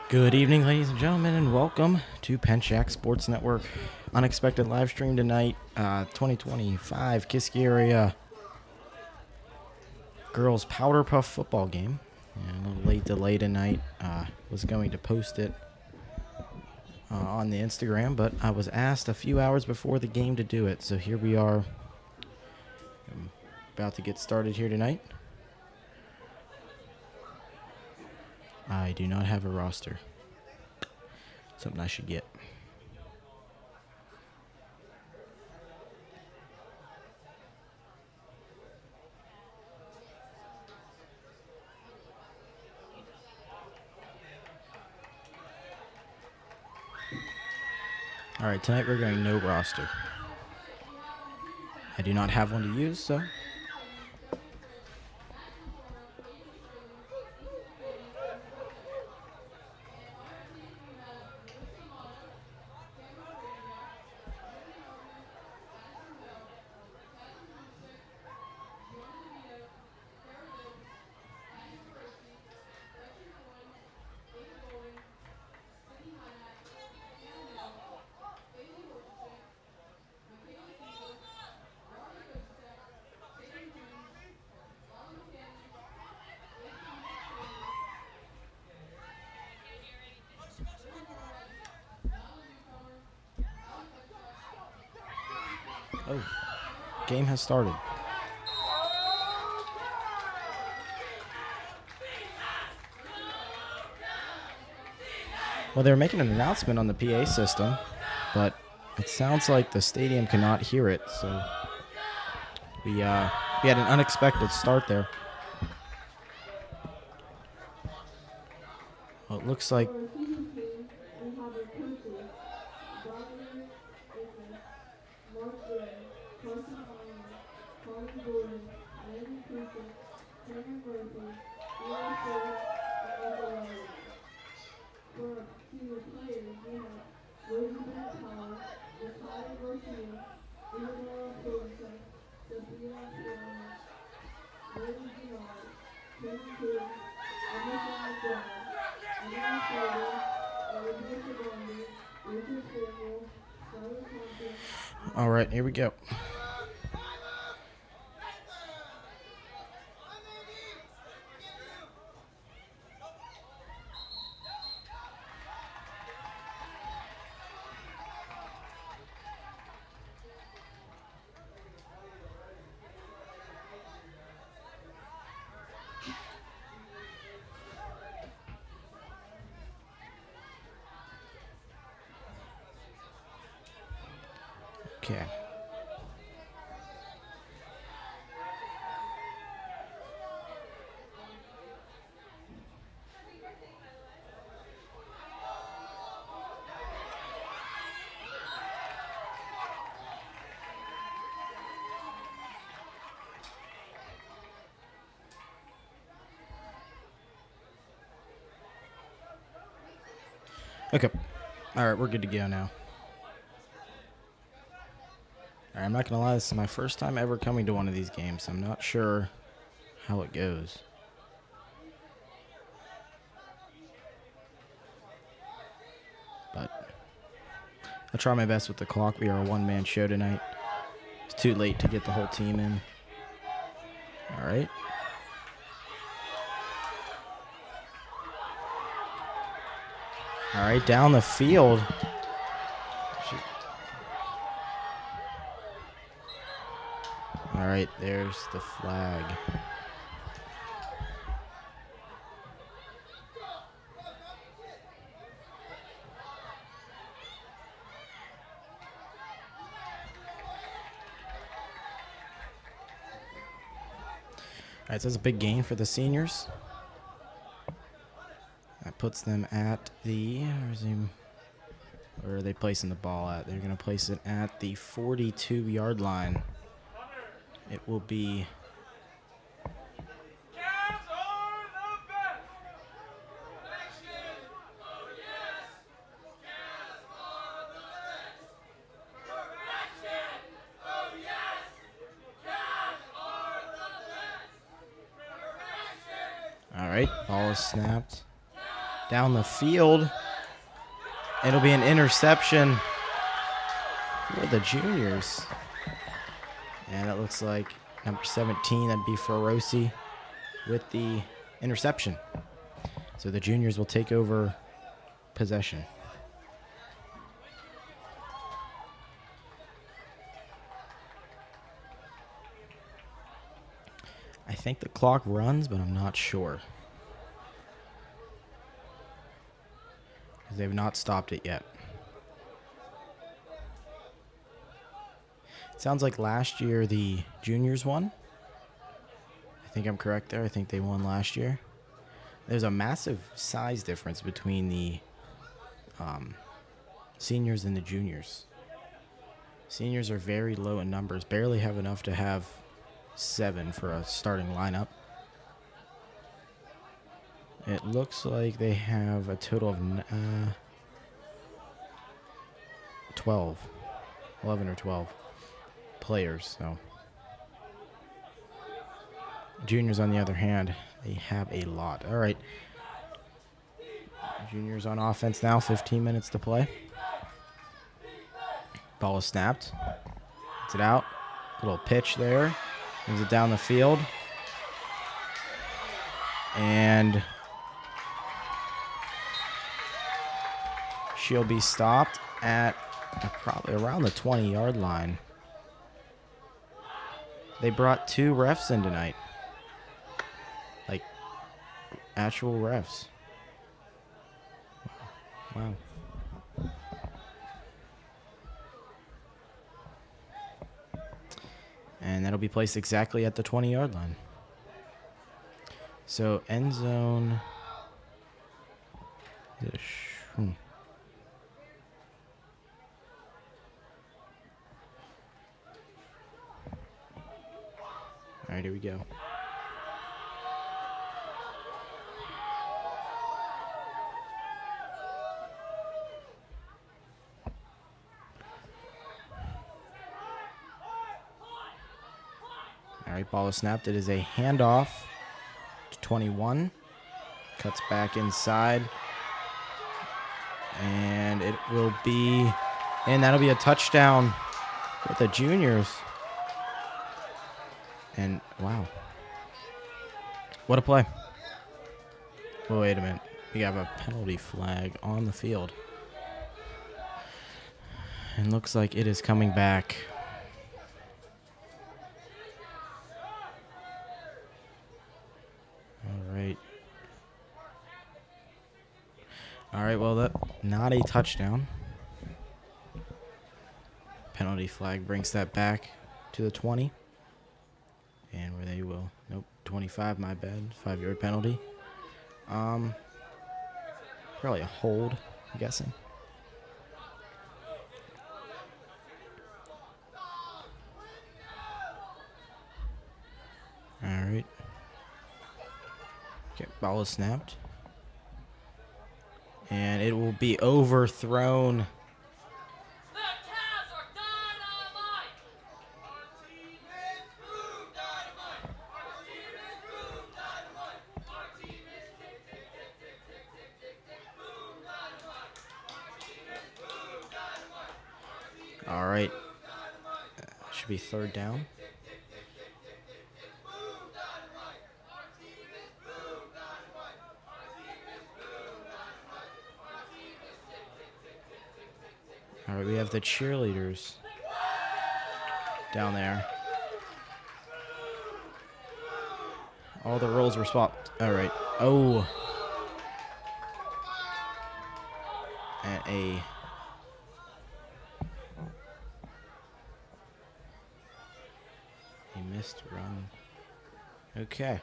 Good evening, ladies and gentlemen, and welcome to Pencak Sports Network. Unexpected live stream tonight, 2025 Kiski Area girls powder puff football game. And a little late delay tonight. Was going to post it on the Instagram, but I was asked a few hours before the game to do it. So here we are, about to get started here tonight. I do not have a roster. Something I should get. All right, tonight we're going no roster. I do not have one to use, so... Oh, game has started. Well, they were making an announcement on the PA system, but it sounds like the stadium cannot hear it, so we had an unexpected start there. Well, it looks like... All right, here we go. Okay. Okay. All right, we're good to go now. All right, I'm not going to lie. This is my first time ever coming to one of these games. I'm not sure how it goes. But I'll try my best with the clock. We are a one-man show tonight. It's too late to get the whole team in. All right. All right, down the field. All right, there's the flag. All right, so that's a big gain for the seniors. That puts them at the, where are they placing the ball at? They're going to place it at the 42-yard line. It will be all right, ball is snapped down the field. It'll be an interception for the juniors. And it looks like number 17, that'd be Feroci, with the interception. So the juniors will take over possession. I think the clock runs, but I'm not sure. They've not stopped it yet. It sounds like last year the juniors won. I think I'm correct there. I think they won last year. There's a massive size difference between the seniors and the juniors. Seniors are very low in numbers, barely have enough to have 7 for a starting lineup. It looks like they have a total of 11 or 12 players. So juniors, on the other hand, they have a lot. All right. Juniors on offense now, 15 minutes to play. Ball is snapped. Gets it out. Little pitch there. Moves it down the field. And she'll be stopped at probably around the 20-yard line. They brought 2 refs in tonight. Like, actual refs. Wow. And that'll be placed exactly at the 20-yard line. So, end zone. All right, here we go. All right, ball is snapped. It is a handoff to 21. Cuts back inside. And it will be, and that'll be a touchdown for the juniors. And wow. What a play. Oh, wait a minute. We have a penalty flag on the field. And looks like it is coming back. All right, well, that not a touchdown. Penalty flag brings that back to the 20. And where they will, nope, 25, my bad, 5-yard penalty. Probably a hold, I'm guessing. All right. Okay, ball is snapped. And it will be overthrown. All right. Should be third down. All right, we have the cheerleaders down there. All the roles were swapped. All right. Oh. And a missed run. Okay.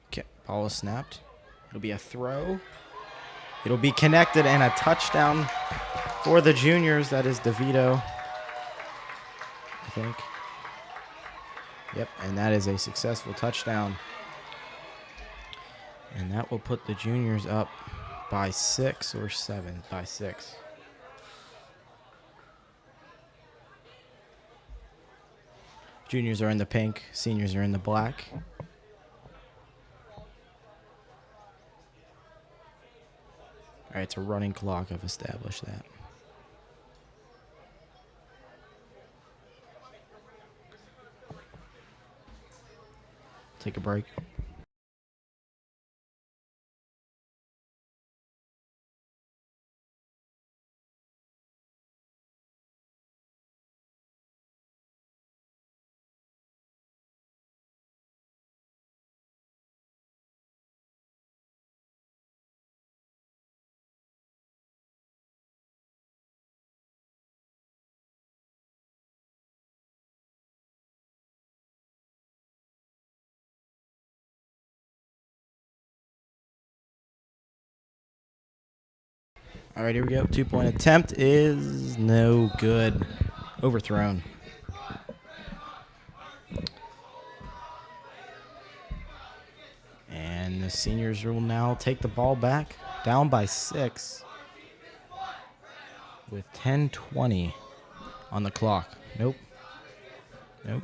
Okay, ball is snapped. It'll be a throw. It'll be connected and a touchdown for the juniors. That is DeVito, I think. Yep, and that is a successful touchdown. And that will put the juniors up by 6 or 7. By 6. Juniors are in the pink. Seniors are in the black. All right, it's a running clock. I've established that. Take a break. All right, here we go. 2-point attempt is no good. Overthrown. And the seniors will now take the ball back, down by 6 with 10:20 on the clock. Nope. Nope.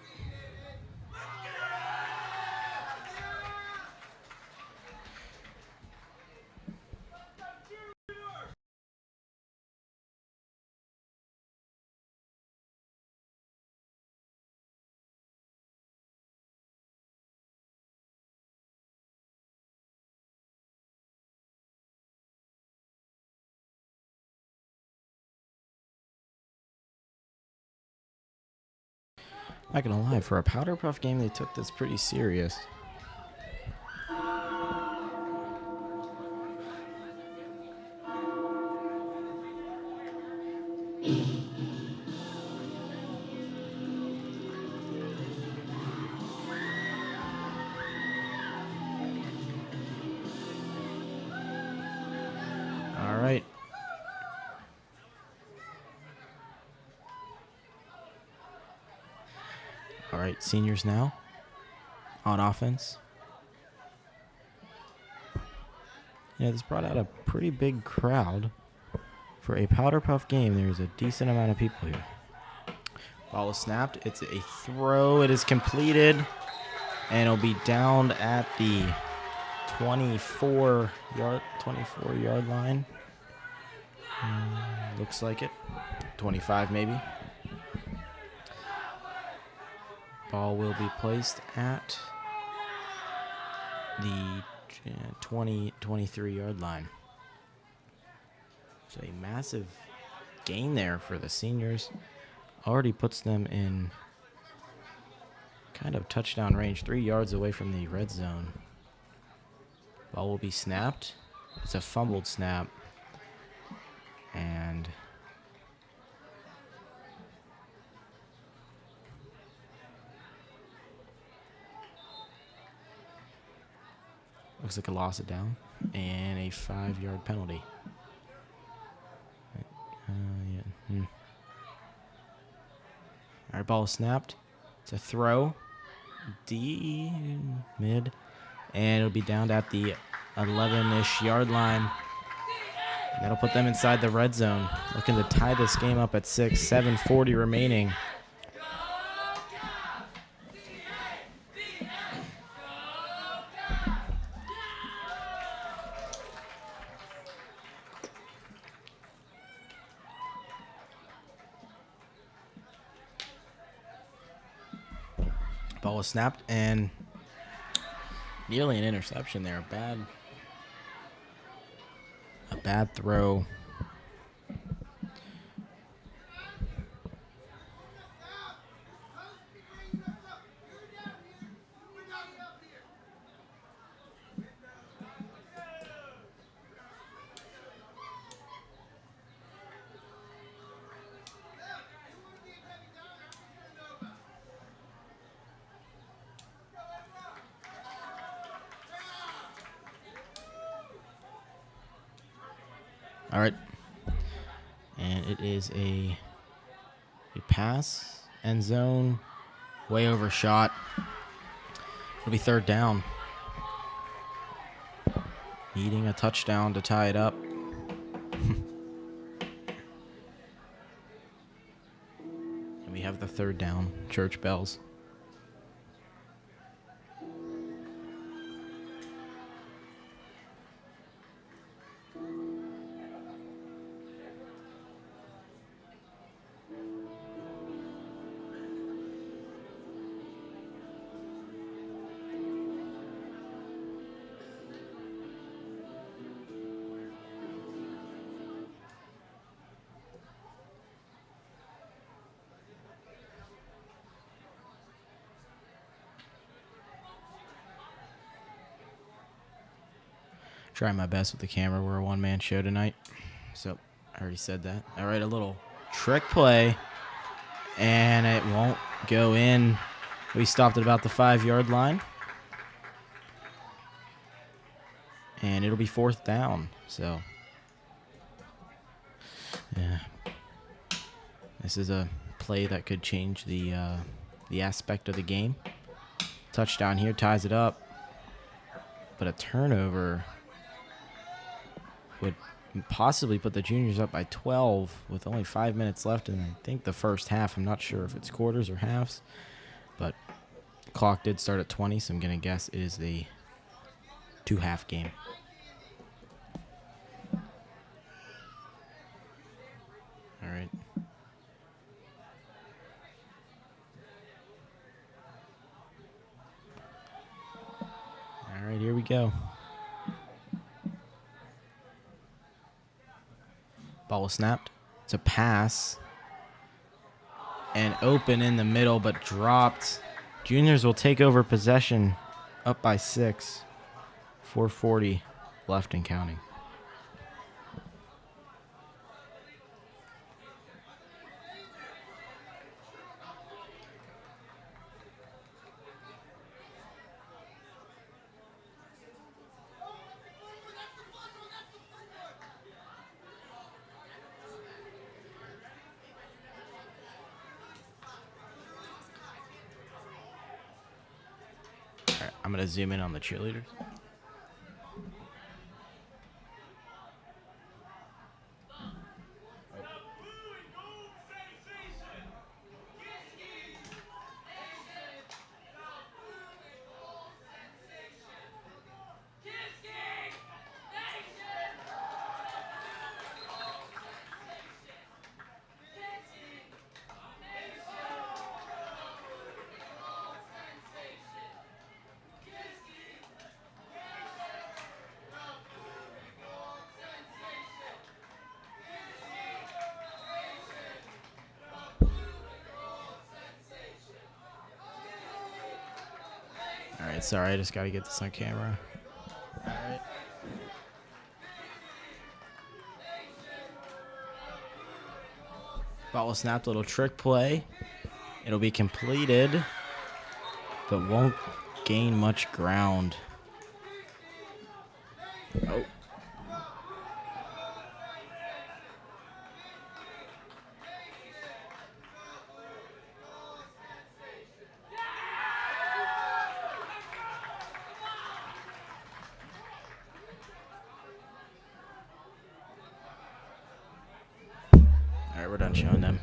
Not gonna lie, for a Powder Puff game, they took this pretty serious. All right. All right, seniors now on offense. Yeah, this brought out a pretty big crowd. For a Powder Puff game, there's a decent amount of people here. Ball is snapped. It's a throw. It is completed. And it'll be down at the 24-yard line. Looks like it. 25 maybe. Ball will be placed at the 23-yard line. So a massive gain there for the seniors. Already puts them in kind of touchdown range, 3 yards away from the red zone. Ball will be snapped. It's a fumbled snap. And Looks like a loss of down and a 5-yard penalty. Yeah. All right, ball snapped. It's a throw. D mid. And it'll be down at the 11-ish yard line. And that'll put them inside the red zone. Looking to tie this game up at 6. 7:40 remaining. Ball was snapped and nearly an interception there. A bad throw. All right. And it is a pass, end zone, way overshot. It'll be 3rd down. Needing a touchdown to tie it up. And we have the 3rd down. Church bells. Try my best with the camera. We're a one-man show tonight. So, I already said that. All right, a little trick play. And it won't go in. We stopped at about the 5-yard line. And it'll be 4th down. So, yeah. This is a play that could change the aspect of the game. Touchdown here ties it up. But a turnover would possibly put the Juniors up by 12 with only 5 minutes left in, I think, the first half. I'm not sure if it's quarters or halves, but the clock did start at 20, so I'm going to guess it is the 2-half game. All right. All right, here we go. Ball was snapped. It's a pass. And open in the middle, but dropped. Juniors will take over possession, up by 6. 4:40 left and counting. I'm going to zoom in on the cheerleaders. All right, sorry, I just got to get this on camera. All right. Ball was snapped, little trick play. It'll be completed, but won't gain much ground. Oh. All right, we're done showing them.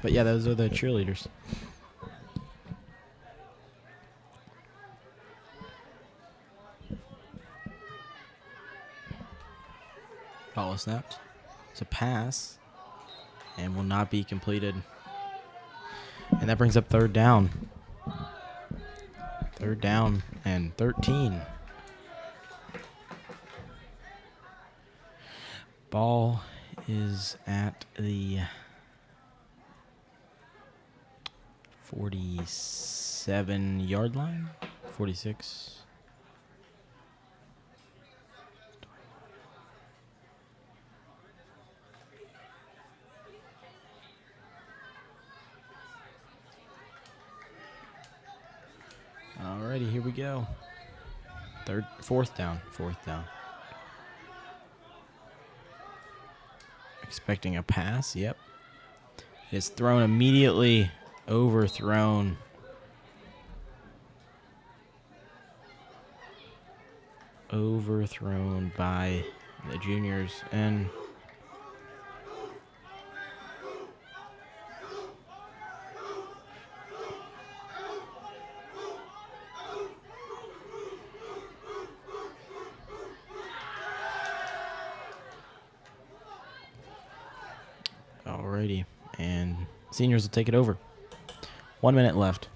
But yeah, those are the cheerleaders. Ball is snapped. It's a pass and will not be completed. And that brings up third down. Third down and 13. Ball is at the 47-yard line. 46. Alrighty, here we go. Fourth down. Expecting a pass, yep. It's thrown immediately, overthrown. Overthrown by the juniors, and alrighty, and seniors will take it over. 1 minute left.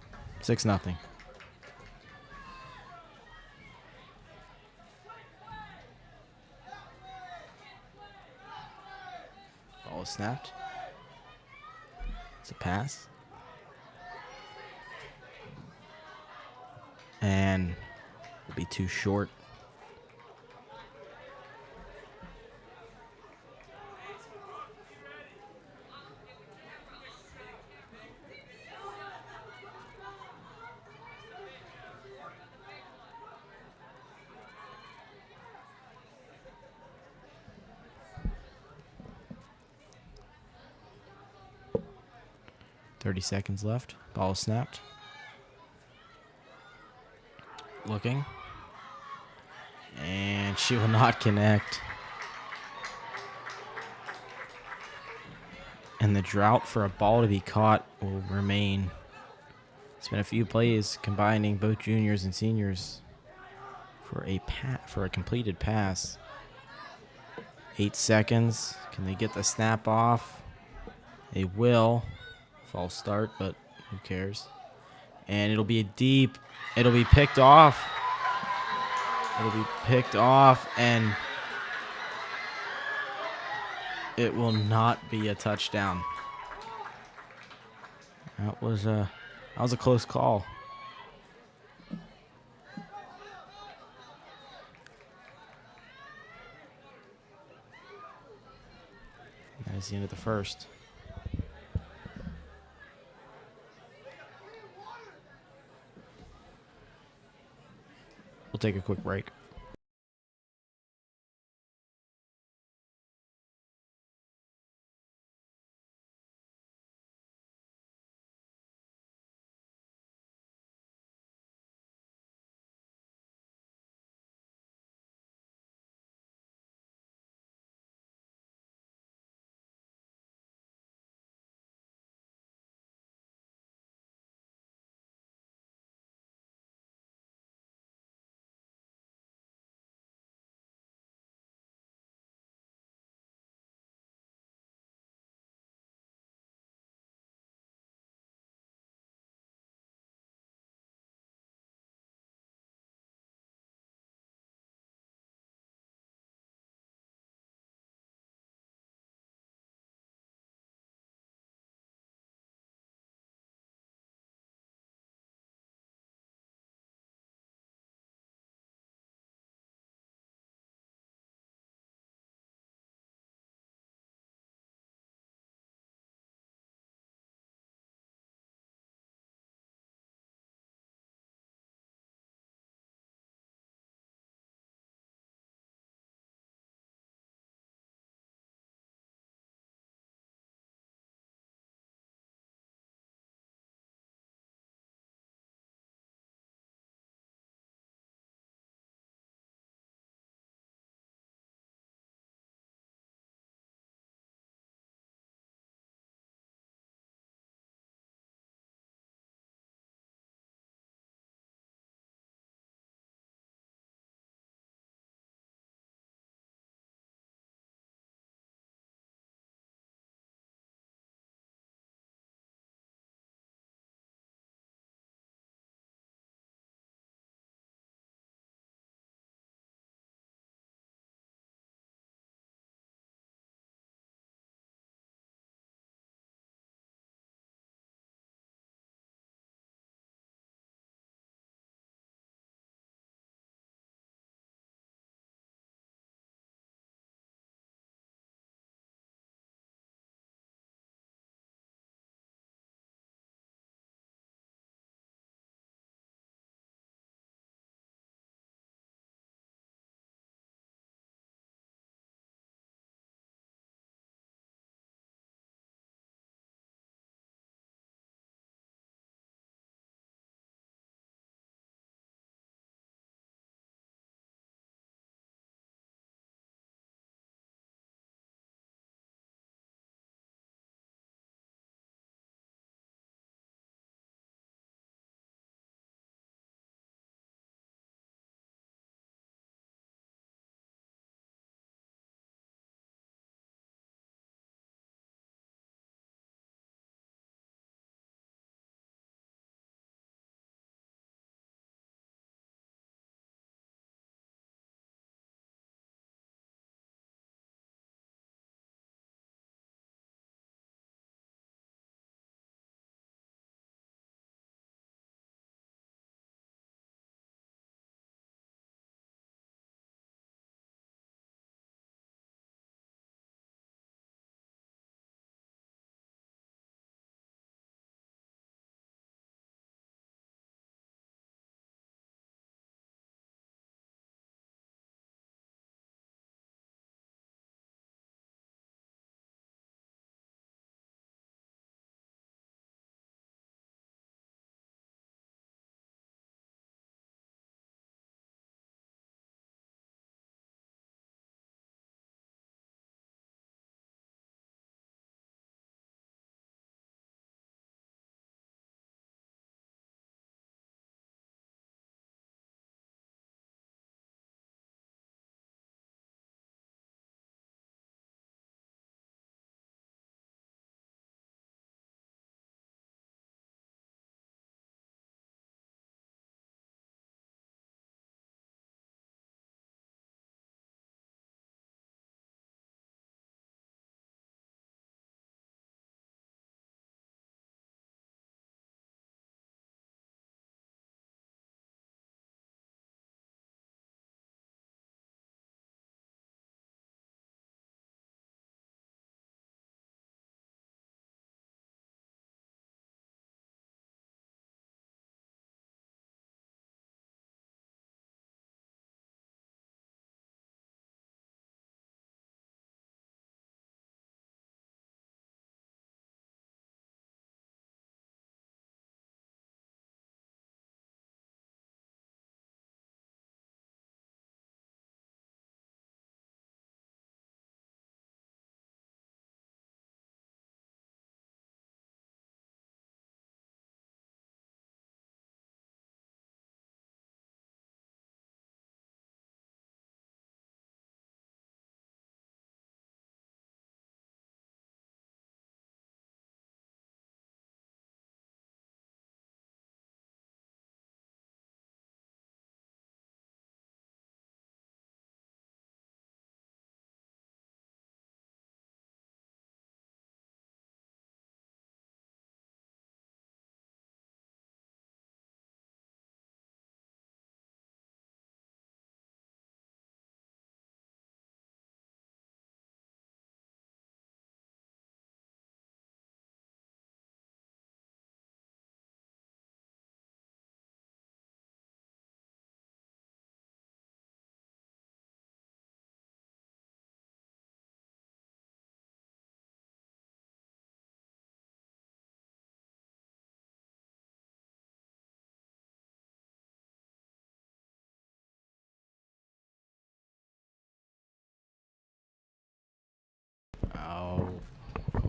6-0. Ball is snapped. It's a pass. And will be too short. .30 seconds left. Ball is snapped. Looking. And she will not connect. And the drought for a ball to be caught will remain. It's been a few plays combining both juniors and seniors for a completed pass. 8 seconds. Can they get the snap off? They will. False start, but who cares? And it'll be it'll be picked off. It'll be picked off, and it will not be a touchdown. That was a close call. That is the end of the first. We'll take a quick break.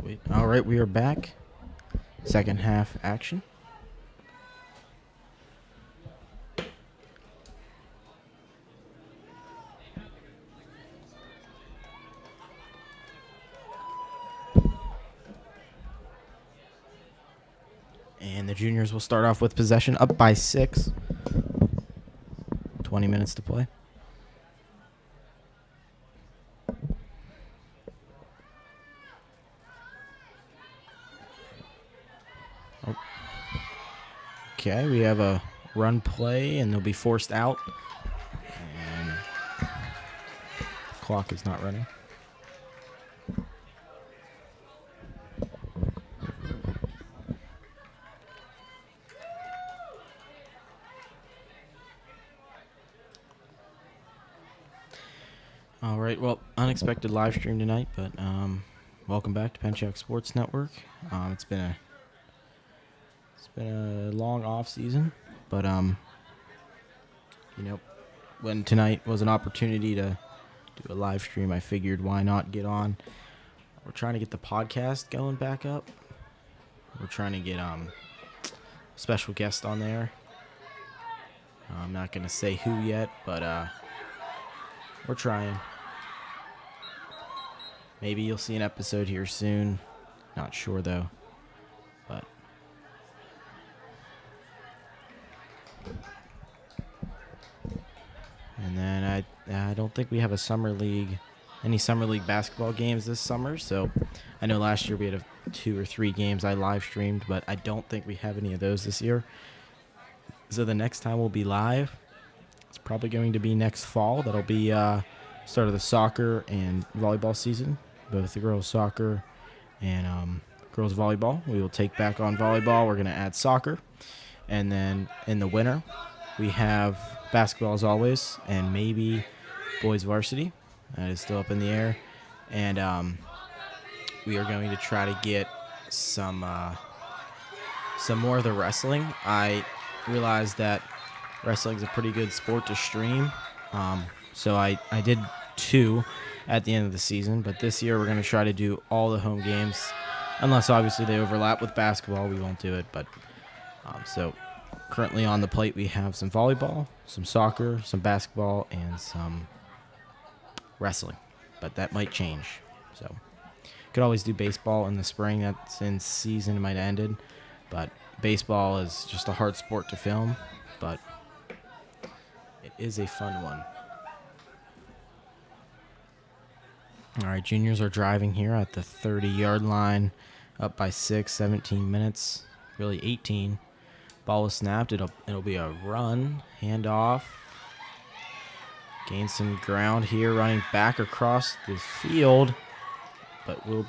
Wait. All right, we are back. Second half action. And the juniors will start off with possession, up by 6. 20 minutes to play. Oh. Okay, we have a run play, and they'll be forced out. And clock is not running. All right, well, unexpected live stream tonight, but welcome back to Pencak Sports Network. It's been a long off season, but when tonight was an opportunity to do a live stream, I figured why not get on. We're trying to get the podcast going back up. We're trying to get special guest on there. I'm not gonna say who yet, but we're trying. Maybe you'll see an episode here soon. Not sure, though. But and then I don't think we have any summer league basketball games this summer. So I know last year we had 2 or 3 games I live streamed, but I don't think we have any of those this year. So the next time we'll be live, it's probably going to be next fall. That'll be start of the soccer and volleyball season. Both the girls soccer and girls volleyball. We will take back on volleyball. We're going to add soccer. And then in the winter, we have basketball as always, and maybe boys varsity. That is still up in the air. And we are going to try to get some more of the wrestling. I realized that wrestling is a pretty good sport to stream. So I did 2 at the end of the season, but this year we're going to try to do all the home games, unless obviously they overlap with basketball. We won't do it, but so currently on the plate we have some volleyball, some soccer, some basketball, and some wrestling, but that might change. So could always do baseball in the spring. That's in season, it might have ended, but baseball is just a hard sport to film, but it is a fun one. All right, juniors are driving here at the 30-yard line, up by 6, 17 minutes, really 18. Ball was snapped. It'll be a run, handoff. Gain some ground here, running back across the field, but will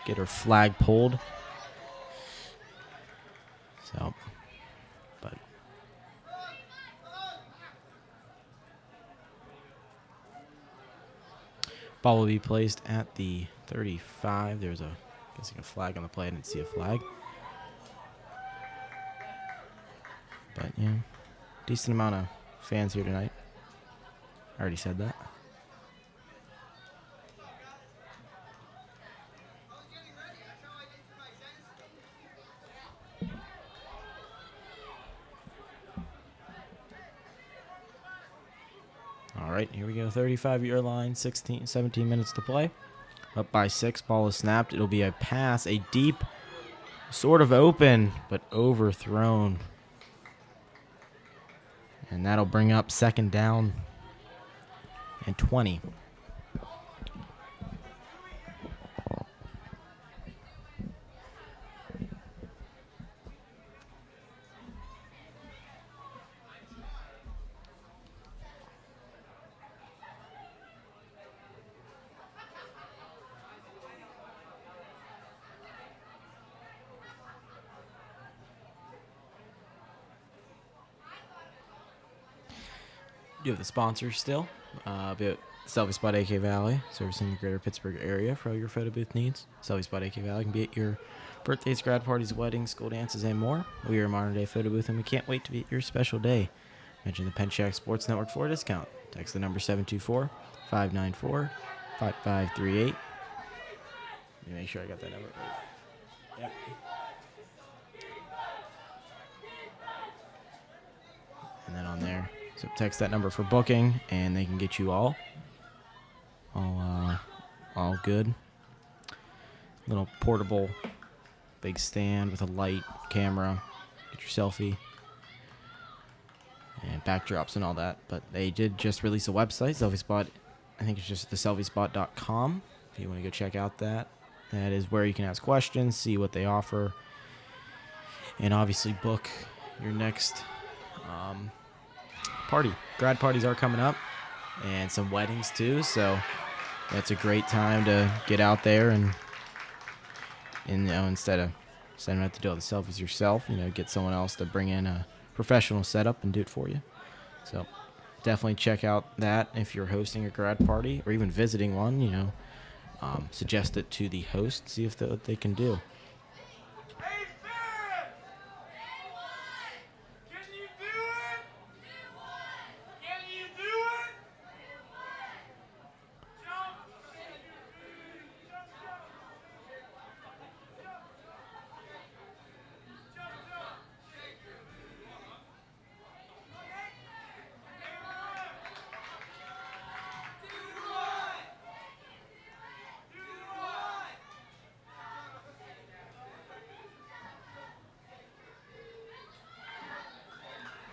get her flag pulled. So, but ball will be placed at the 35. There's a flag on the play. I didn't see a flag. But yeah, decent amount of fans here tonight. I already said that. All right, here we go. 35-yard line, 17 minutes to play. Up by 6, ball is snapped. It'll be a pass, a deep, sort of open, but overthrown. And that'll bring up second down and 20. You have the sponsors still. Selfie Spot AK Valley, servicing the greater Pittsburgh area for all your photo booth needs. Selfie Spot AK Valley can be at your birthdays, grad parties, weddings, school dances, and more. We are a modern day photo booth, and we can't wait to be at your special day. Mention the Pencak Sports Network for a discount. Text the number 724-594-5538. Let me make sure I got that number right. Yep. And then on there, so text that number for booking, and they can get you all good. Little portable, big stand with a light, camera, get your selfie, and backdrops and all that. But they did just release a website, Selfie Spot. I think it's just theselfiespot.com. If you want to go check out that. That is where you can ask questions, see what they offer, and obviously book your next party. Grad parties are coming up, and some weddings too, so that's a great time to get out there and instead of having to do all the selfies yourself, get someone else to bring in a professional setup and do it for you. So definitely check out that if you're hosting a grad party or even visiting one, suggest it to the host, see if what they can do.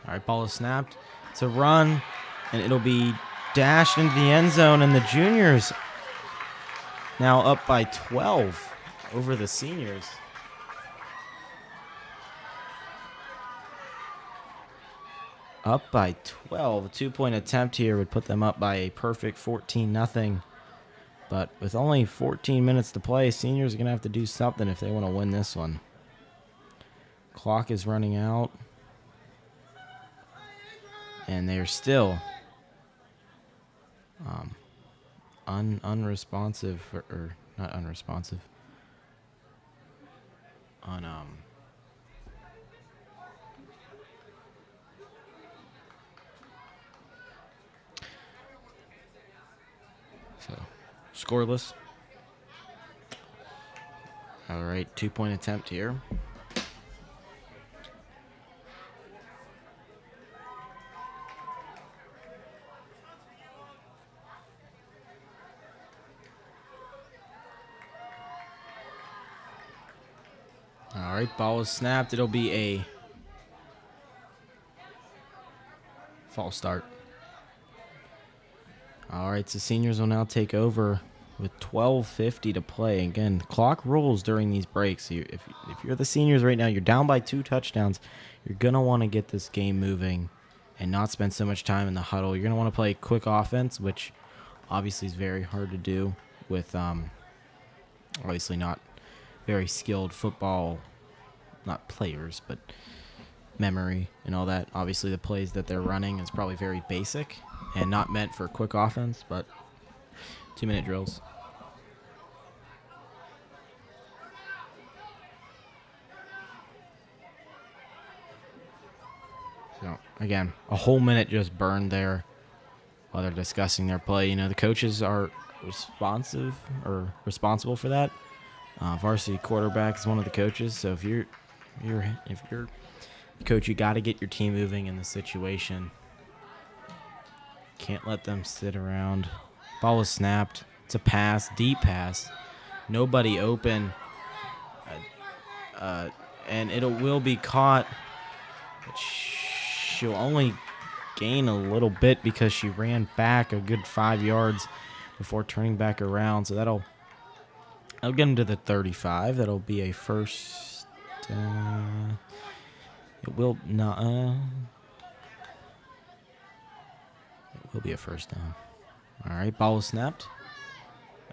All right, ball is snapped. It's a run, and it'll be dashed into the end zone, and the juniors now up by 12 over the seniors. Up by 12. A 2-point attempt here would put them up by a perfect 14-0. But with only 14 minutes to play, seniors are going to have to do something if they want to win this one. Clock is running out. And they're still unresponsive, or not unresponsive. So scoreless. All right, 2-point attempt here. All right, ball is snapped. It'll be a false start. All right, so seniors will now take over with 12:50 to play. Again, clock rolls during these breaks. If you're the seniors right now, you're down by 2 touchdowns. You're going to want to get this game moving and not spend so much time in the huddle. You're going to want to play quick offense, which obviously is very hard to do with obviously not very skilled football, not players, but memory and all that. Obviously the plays that they're running is probably very basic and not meant for quick offense, but 2-minute drills. So again, a whole minute just burned there while they're discussing their play. The coaches are responsible for that. Varsity quarterback is one of the coaches, so if you're the coach, you got to get your team moving in the situation. Can't let them sit around. Ball is snapped. It's a pass, deep pass. Nobody open, and it will be caught. But she'll only gain a little bit because she ran back a good 5 yards before turning back around. So that'll get them to the 35. That'll be a first. It will not. It will be a first down. All right, ball is snapped.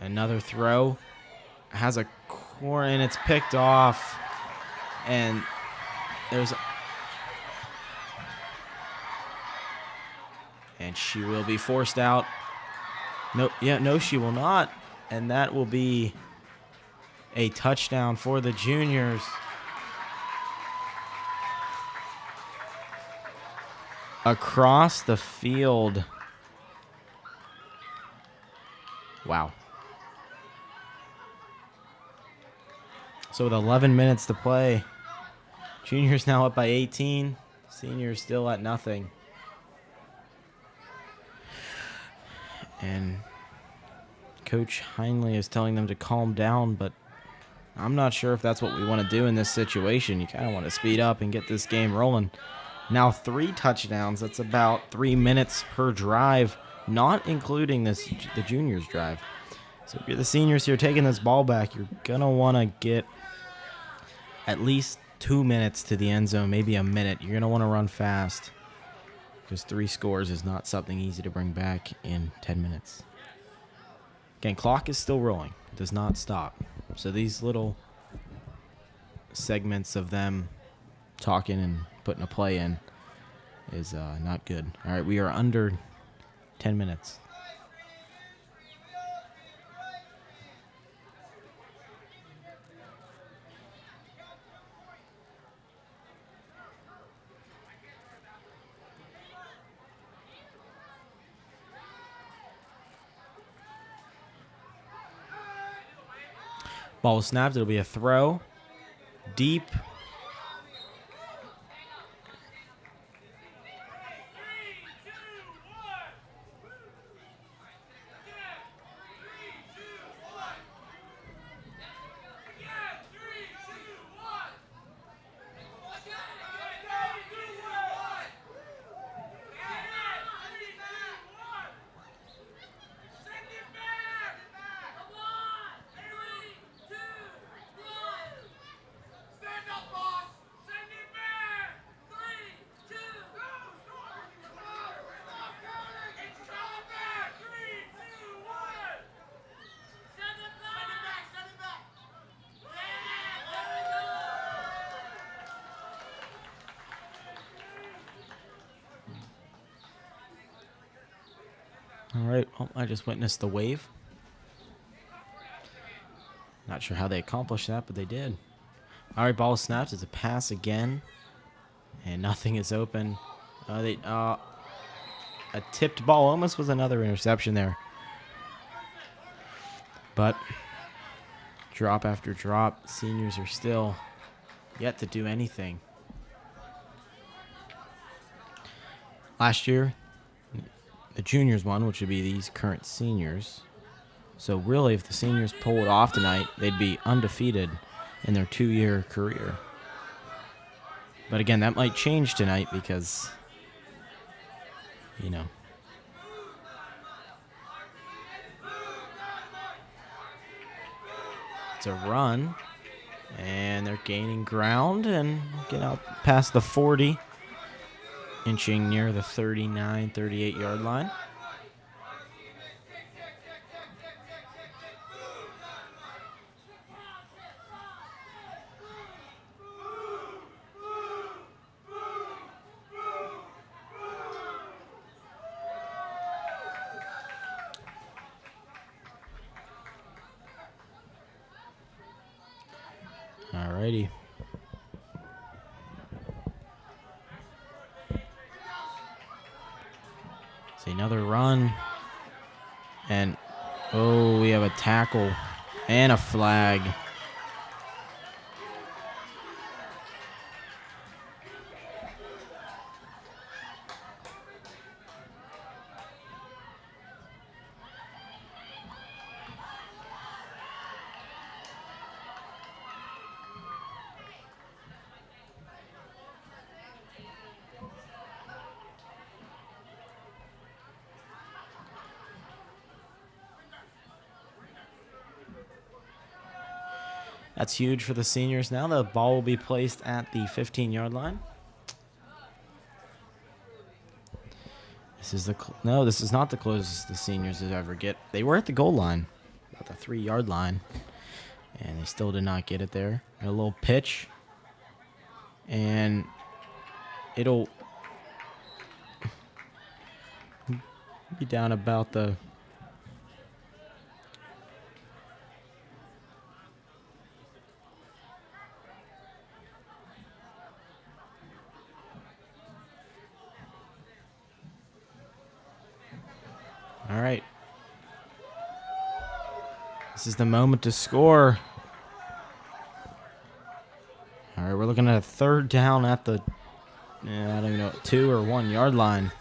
Another throw. Has a corner, and it's picked off. And there's. And she will be forced out. No, she will not. And that will be a touchdown for the juniors. Across the field. Wow. So with 11 minutes to play, juniors now up by 18. Seniors still at nothing. And Coach Heinley is telling them to calm down, but I'm not sure if that's what we want to do in this situation. You kind of want to speed up and get this game rolling. Now 3 touchdowns. That's about 3 minutes per drive, not including the juniors' drive. So if you're the seniors here taking this ball back, you're going to want to get at least 2 minutes to the end zone, maybe a minute. You're going to want to run fast because 3 scores is not something easy to bring back in 10 minutes. Again, clock is still rolling. It does not stop. So these little segments of them talking and putting a play in is not good. All right, we are under 10 minutes. Ball snapped. It'll be a throw. Deep. All right, well, I just witnessed the wave. Not sure how they accomplished that, but they did. All right, ball snapped. It's a pass again, and nothing is open. A tipped ball almost was another interception there. But drop after drop, seniors are still yet to do anything. Last year, the juniors won, which would be these current seniors. So really, if the seniors pull it off tonight, they'd be undefeated in their 2-year career. But again, that might change tonight because, you know. It's a run, and they're gaining ground and get out past the 40. Inching near the 39, 38-yard line. All righty. See another run. And, oh, we have a tackle and a flag. That's huge for the seniors. Now the ball will be placed at the 15-yard line. This is this is not the closest the seniors would ever get. They were at the goal line, about the 3-yard line, and they still did not get it there. A little pitch, and it'll be down about the All right. This is the moment to score. looking at a third down at the, I don't even know, 2 or 1 yard line.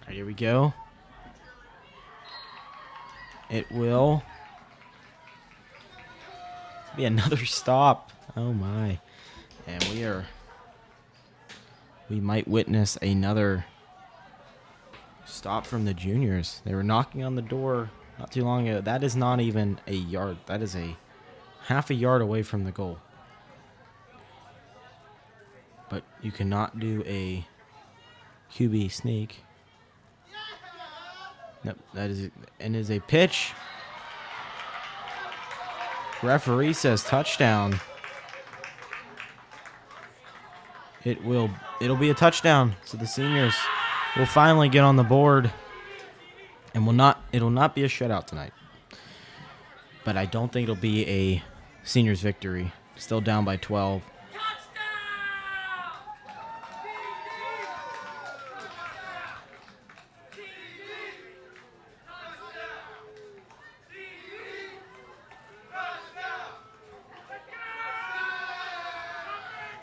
All right, here we go. It will be another stop. Oh my. And we might witness another stop from the juniors. They were knocking on the door not too long ago. That is not even a yard. That is a half a yard away from the goal. But you cannot do a QB sneak. Nope, that is a pitch. Referee says touchdown. It'll be a touchdown. So the seniors will finally get on the board. And it'll not be a shutout tonight. But I don't think it'll be a seniors victory. Still down by 12.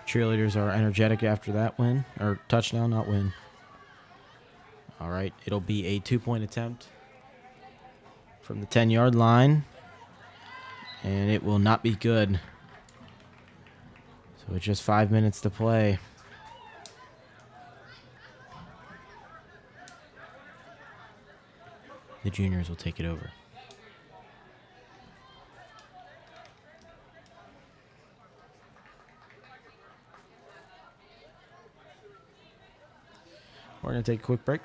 Cheerleaders are energetic after that win, or touchdown, not win. All right, it'll be a 2-point attempt from the 10-yard line, and it will not be good. So it's just 5 minutes to play. The juniors will take it over. We're going to take a quick break.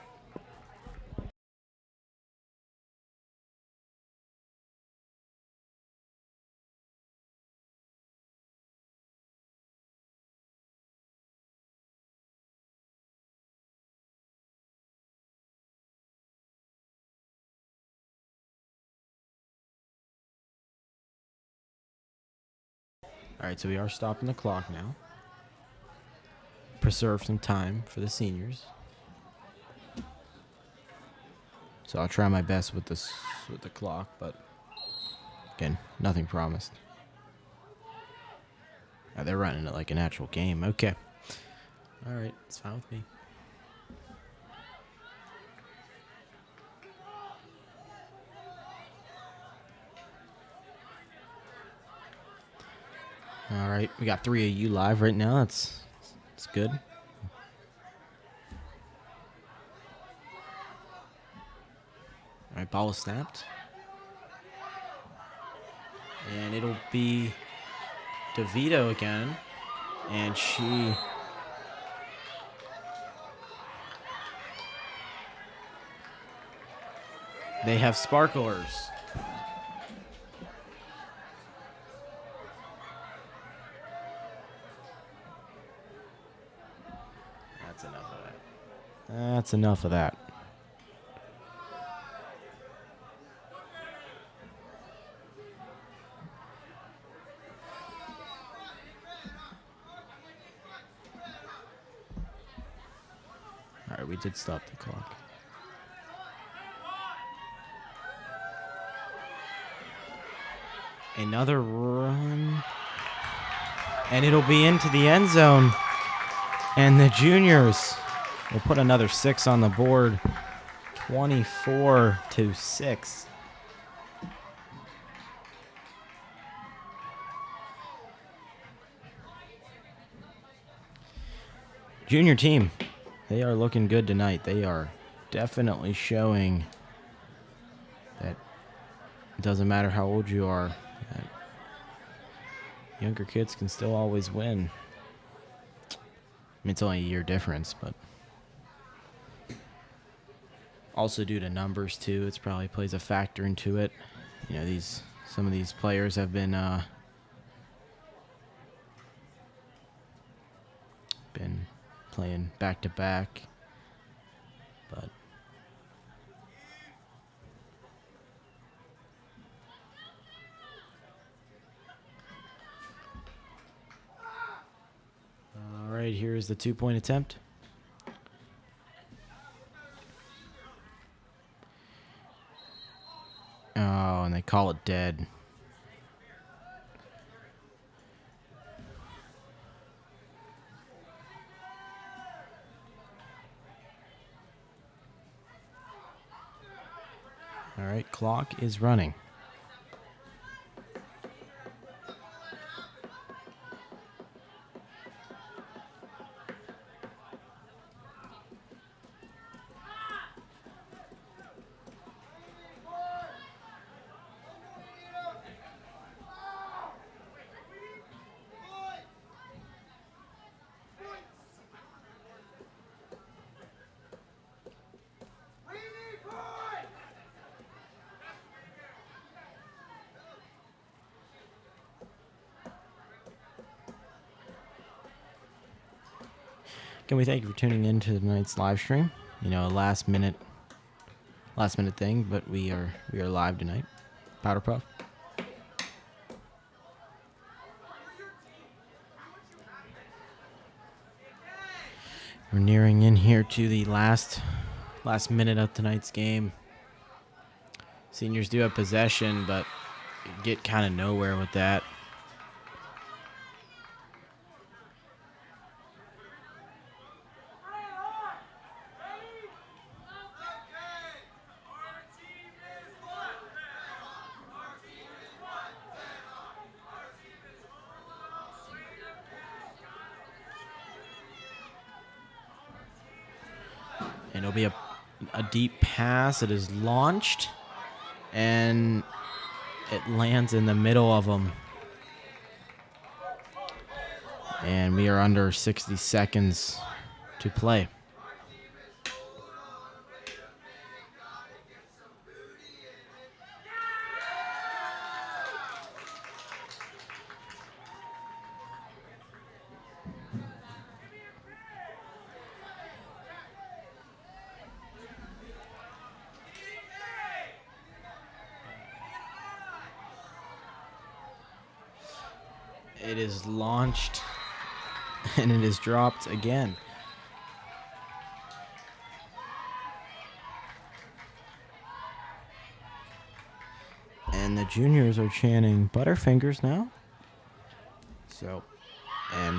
All right, so we are stopping the clock now. Preserve some time for the seniors. So I'll try my best with the clock, but again, nothing promised. Oh, they're running it like an actual game. Okay. All right, it's fine with me. All right, we got 3 of you live right now. That's good. All right, ball is snapped. And it'll be DeVito again. And they have sparklers. That's enough of that. That's enough of that. All right, we did stop the clock. Another run. And it'll be into the end zone. And the juniors will put another 6 on the board. 24-6. Junior team, they are looking good tonight. They are definitely showing that it doesn't matter how old you are. Younger kids can still always win. I mean, it's only a year difference, but also due to numbers too, it's probably plays a factor into it. You know, some of these players have been playing back to back, but right, here is the 2-point attempt. Oh, and they call it dead. All right, clock is running. Again, we thank you for tuning in to tonight's live stream. You know, a last minute thing, but we are live tonight. Powder Puff. We're nearing in here to the last minute of tonight's game. Seniors do have possession, but get kind of nowhere with that. And it'll be a deep pass. It is launched, and it lands in the middle of them. And we are under 60 seconds to play. It is launched, and it is dropped again. And the juniors are chanting Butterfingers now. So, and